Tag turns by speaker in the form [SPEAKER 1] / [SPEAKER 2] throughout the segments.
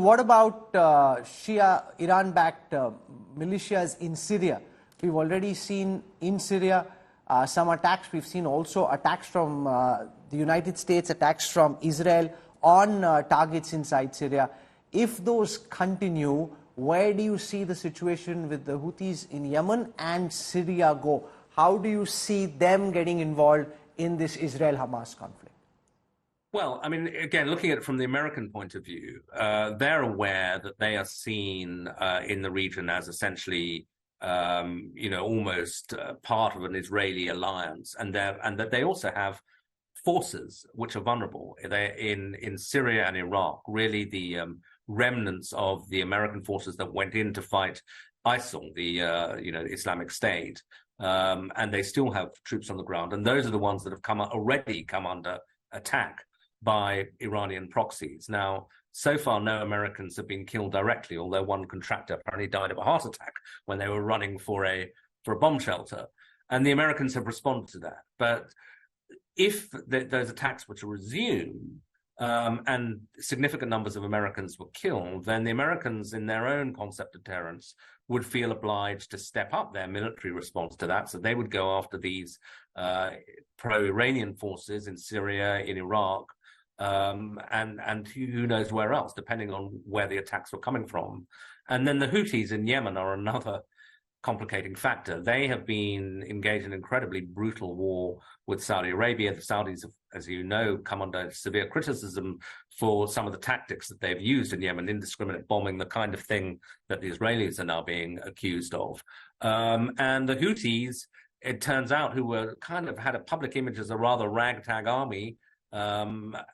[SPEAKER 1] what about Shia Iran-backed militias in Syria? We've already seen in Syria some attacks. We've seen also attacks from the United States, attacks from Israel on targets inside Syria. If those continue, where do you see the situation with the Houthis in Yemen and Syria go? How do you see them getting involved in this Israel-Hamas conflict?
[SPEAKER 2] Well, I mean, again, looking at it from the American point of view, they're aware that they are seen in the region as essentially, almost part of an Israeli alliance, and that they also have forces which are vulnerable. They're in Syria and Iraq, really the remnants of the American forces that went in to fight ISIL, the Islamic State, and they still have troops on the ground, and those are the ones that have already come under attack by Iranian proxies. Now, so far, no Americans have been killed directly, although one contractor apparently died of a heart attack when they were running for a bomb shelter. And the Americans have responded to that. But if those attacks were to resume and significant numbers of Americans were killed, then the Americans, in their own concept of deterrence, would feel obliged to step up their military response to that. So they would go after these pro-Iranian forces in Syria, in Iraq, and who knows where else, depending on where the attacks were coming from. And then the Houthis in Yemen are another complicating factor. They have been engaged in an incredibly brutal war with Saudi Arabia. The Saudis have, as you know, come under severe criticism for some of the tactics that they've used in Yemen, indiscriminate bombing, the kind of thing that the Israelis are now being accused of. And the Houthis, it turns out, who were kind of had a public image as a rather ragtag army,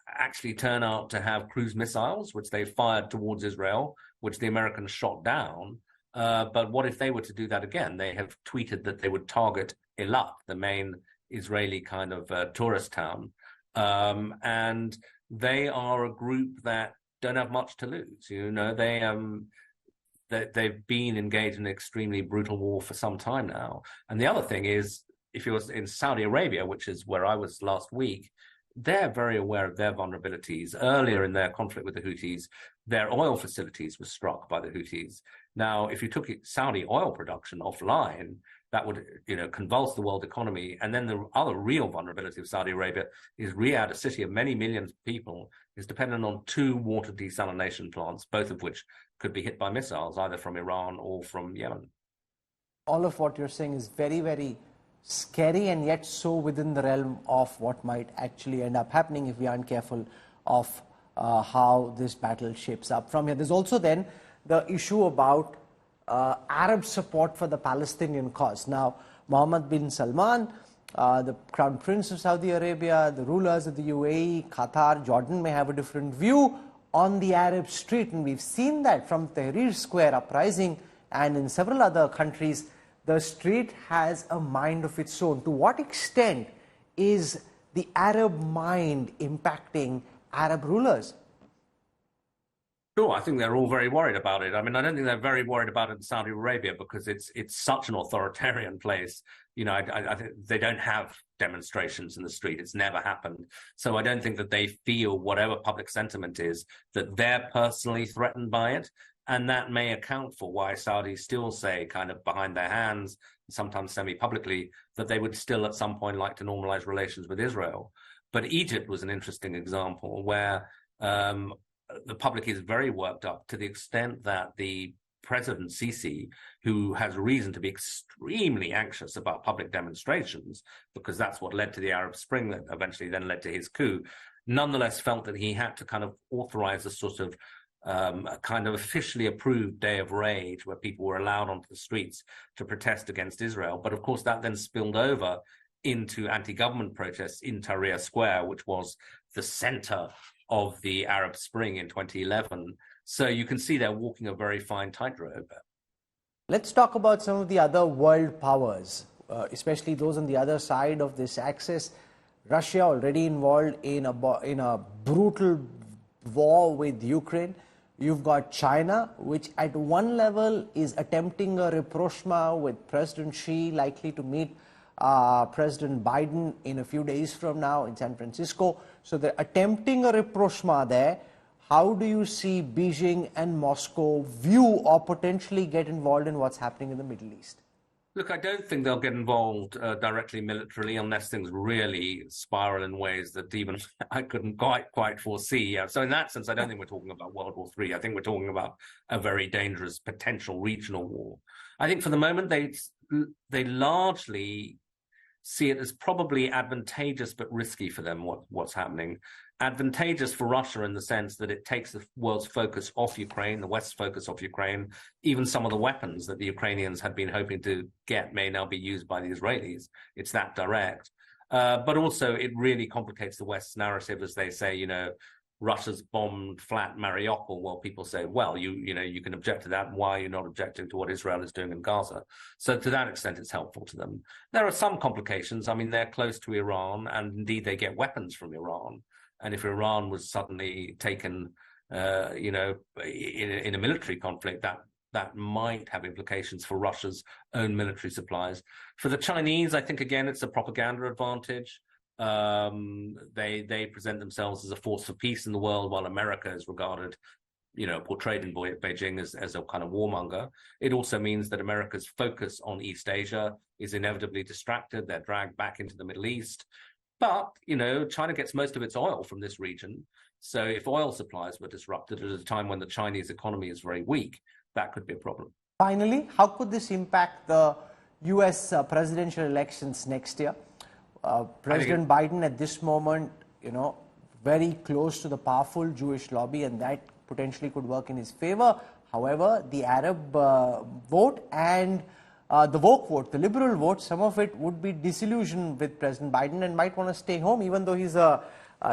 [SPEAKER 2] actually turn out to have cruise missiles, which they fired towards Israel, which the Americans shot down. But what if they were to do that again? They have tweeted that they would target Eilat, the main Israeli kind of tourist town. And they are a group that don't have much to lose. They've been engaged in an extremely brutal war for some time now. And the other thing is, if you're in Saudi Arabia, which is where I was last week, they're very aware of their vulnerabilities. Earlier in their conflict with the Houthis, their oil facilities were struck by the Houthis. Now, if you took Saudi oil production offline, that would, convulse the world economy. And then the other real vulnerability of Saudi Arabia is Riyadh, a city of many millions of people, is dependent on 2 water desalination plants, both of which could be hit by missiles, either from Iran or from Yemen.
[SPEAKER 1] All of what you're saying is very, very scary, and yet so within the realm of what might actually end up happening if we aren't careful of how this battle shapes up from here. There's also then the issue about Arab support for the Palestinian cause. Now, Mohammed bin Salman, the Crown Prince of Saudi Arabia, the rulers of the UAE, Qatar, Jordan may have a different view on the Arab street, and we've seen that from Tahrir Square uprising and in several other countries. The street has a mind of its own. To what extent is the Arab mind impacting Arab rulers?
[SPEAKER 2] Sure, I think they're all very worried about it. I mean, I don't think they're very worried about it in Saudi Arabia because it's such an authoritarian place. I think they don't have demonstrations in the street. It's never happened. So I don't think that they feel, whatever public sentiment is, that they're personally threatened by it. And that may account for why Saudis still say, kind of behind their hands, sometimes semi-publicly, that they would still at some point like to normalize relations with Israel. But Egypt was an interesting example where the public is very worked up to the extent that the President Sisi, who has reason to be extremely anxious about public demonstrations, because that's what led to the Arab Spring that eventually then led to his coup, nonetheless felt that he had to kind of authorize a sort of a kind of officially approved day of rage where people were allowed onto the streets to protest against Israel. But of course, that then spilled over into anti-government protests in Tahrir Square, which was the center of the Arab Spring in 2011. So you can see they're walking a very fine tightrope.
[SPEAKER 1] Let's talk about some of the other world powers, especially those on the other side of this axis. Russia already involved in a brutal war with Ukraine. You've got China, which at one level is attempting a rapprochement with President Xi, likely to meet President Biden in a few days from now in San Francisco. So they're attempting a rapprochement there. how do you see Beijing and Moscow view or potentially get involved in what's happening in the Middle East?
[SPEAKER 2] Look, I don't think they'll get involved directly militarily unless things really spiral in ways that even I couldn't quite foresee. So in that sense, I don't think we're talking about World War III. I think we're talking about a very dangerous potential regional war. I think for the moment, they largely see it as probably advantageous but risky for them what's happening. Advantageous for Russia in the sense that it takes the world's focus off Ukraine, the West's focus off Ukraine. Even some of the weapons that the Ukrainians had been hoping to get may now be used by the Israelis. It's that direct. But also it really complicates the West's narrative as they say, you know, Russia's bombed flat Mariupol. Well, people say, well, you can object to that. Why are you not objecting to what Israel is doing in Gaza? So to that extent, it's helpful to them. There are some complications. I mean, they're close to Iran, and indeed they get weapons from Iran. And if Iran was suddenly taken, in a military conflict, that might have implications for Russia's own military supplies. For the Chinese, I think, again, it's a propaganda advantage. They present themselves as a force for peace in the world, while America is regarded, portrayed in Beijing as a kind of warmonger. It also means that America's focus on East Asia is inevitably distracted. They're dragged back into the Middle East. But, China gets most of its oil from this region. So if oil supplies were disrupted at a time when the Chinese economy is very weak, that could be a problem.
[SPEAKER 1] Finally, how could this impact the U.S. Presidential elections next year? President Biden at this moment, very close to the powerful Jewish lobby, and that potentially could work in his favor. However, the Arab vote and the woke vote, the liberal vote, some of it would be disillusioned with President Biden and might want to stay home. Even though he's a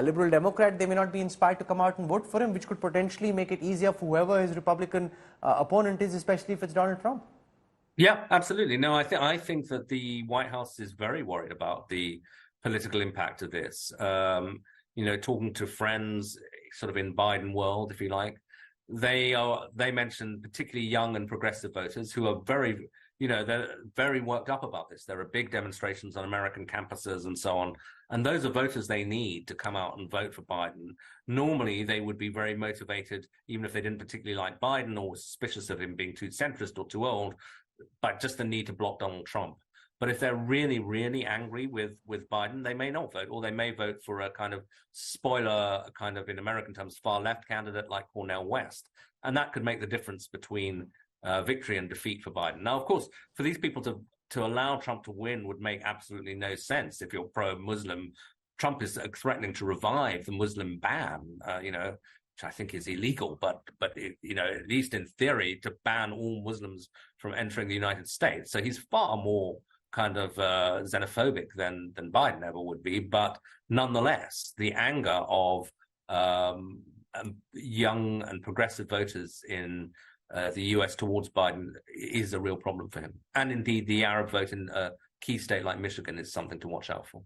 [SPEAKER 1] liberal Democrat, they may not be inspired to come out and vote for him, which could potentially make it easier for whoever his Republican opponent is, especially if it's Donald Trump.
[SPEAKER 2] Yeah, absolutely. No, I think that the White House is very worried about the political impact of this. Talking to friends sort of in Biden world, if you like, they mentioned particularly young and progressive voters who are very, they're very worked up about this. There are big demonstrations on American campuses and so on. And those are voters they need to come out and vote for Biden. Normally, they would be very motivated, even if they didn't particularly like Biden or were suspicious of him being too centrist or too old, but just the need to block Donald Trump. But if they're really, really angry with Biden, they may not vote, or they may vote for a kind of spoiler, kind of in American terms, far left candidate like Cornel West. And that could make the difference between victory and defeat for Biden. Now, of course, for these people to allow Trump to win would make absolutely no sense if you're pro-Muslim. Trump is threatening to revive the Muslim ban, which I think is illegal, but at least in theory, to ban all Muslims from entering the United States. So he's far more kind of xenophobic than Biden ever would be. But nonetheless, the anger of young and progressive voters in the US towards Biden is a real problem for him. And indeed, the Arab vote in a key state like Michigan is something to watch out for.